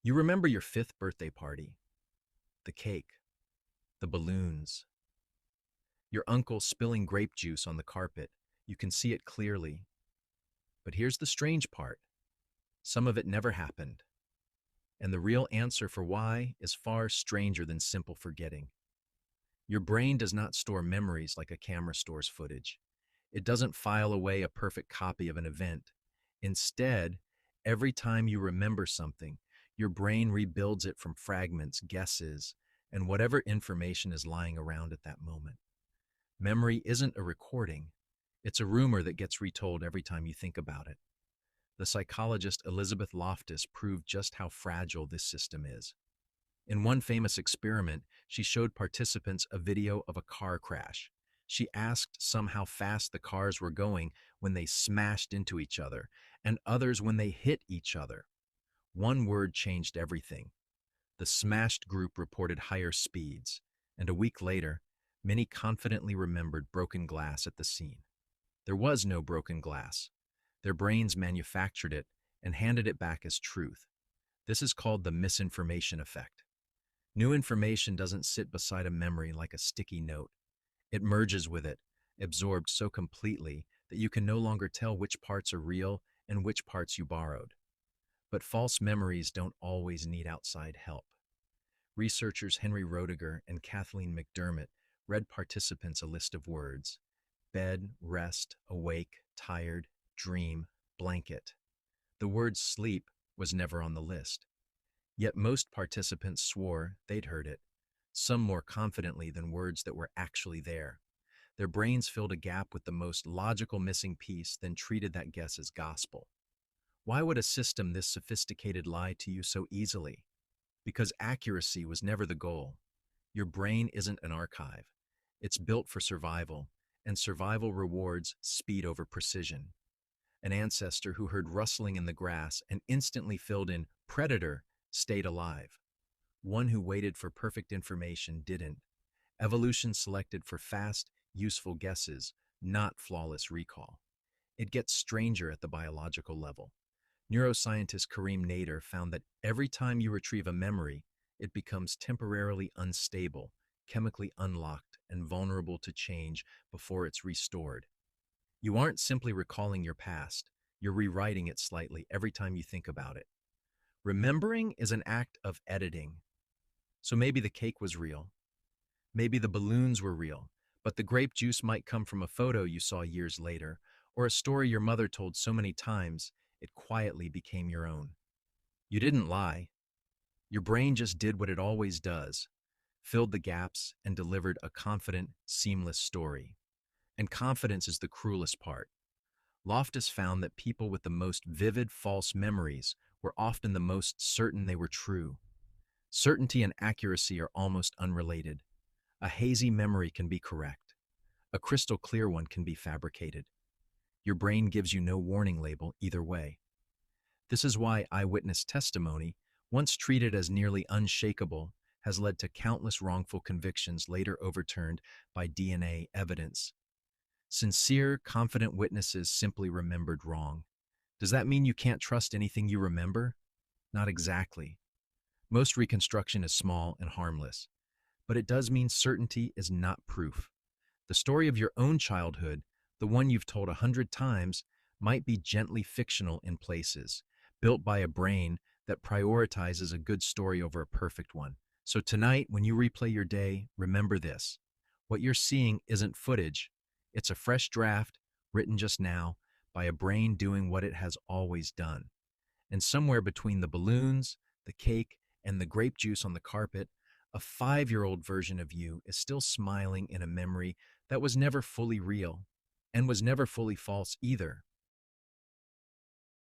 You remember your fifth birthday party, the cake, the balloons, your uncle spilling grape juice on the carpet. You can see it clearly. But here's the strange part. Some of it never happened. And the real answer for why is far stranger than simple forgetting. Your brain does not store memories like a camera stores footage. It doesn't file away a perfect copy of an event. Instead, every time you remember something, your brain rebuilds it from fragments, guesses, and whatever information is lying around at that moment. Memory isn't a recording, it's a rumor that gets retold every time you think about it. The psychologist Elizabeth Loftus proved just how fragile this system is. In one famous experiment, she showed participants a video of a car crash. She asked some how fast the cars were going when they smashed into each other, and others when they hit each other. One word changed everything. The smashed group reported higher speeds, and a week later, many confidently remembered broken glass at the scene. There was no broken glass. Their brains manufactured it and handed it back as truth. This is called the misinformation effect. New information doesn't sit beside a memory like a sticky note. It merges with it, absorbed so completely that you can no longer tell which parts are real and which parts you borrowed. But false memories don't always need outside help. Researchers Henry Roediger and Kathleen McDermott read participants a list of words: bed, rest, awake, tired, dream, blanket. The word sleep was never on the list. Yet most participants swore they'd heard it, some more confidently than words that were actually there. Their brains filled a gap with the most logical missing piece, then treated that guess as gospel. Why would a system this sophisticated lie to you so easily? Because accuracy was never the goal. Your brain isn't an archive. It's built for survival, and survival rewards speed over precision. An ancestor who heard rustling in the grass and instantly filled in predator stayed alive. One who waited for perfect information didn't. Evolution selected for fast, useful guesses, not flawless recall. It gets stranger at the biological level. Neuroscientist Kareem Nader found that every time you retrieve a memory, it becomes temporarily unstable, chemically unlocked, and vulnerable to change before it's restored. You aren't simply recalling your past, you're rewriting it slightly every time you think about it. Remembering is an act of editing. So maybe the cake was real. Maybe the balloons were real, but the grape juice might come from a photo you saw years later, or a story your mother told so many times it quietly became your own. You didn't lie. Your brain just did what it always does, filled the gaps, and delivered a confident, seamless story. And confidence is the cruelest part. Loftus found that people with the most vivid false memories were often the most certain they were true. Certainty and accuracy are almost unrelated. A hazy memory can be correct. A crystal clear one can be fabricated. Your brain gives you no warning label either way. This is why eyewitness testimony, once treated as nearly unshakable, has led to countless wrongful convictions later overturned by DNA evidence. Sincere, confident witnesses simply remembered wrong. Does that mean you can't trust anything you remember? Not exactly. Most reconstruction is small and harmless, but it does mean certainty is not proof. The story of your own childhood, the one you've told 100 times, might be gently fictional in places, built by a brain that prioritizes a good story over a perfect one. So tonight, when you replay your day, remember this. What you're seeing isn't footage. It's a fresh draft, written just now, by a brain doing what it has always done. And somewhere between the balloons, the cake, and the grape juice on the carpet, a 5-year-old version of you is still smiling in a memory that was never fully real and was never fully false either.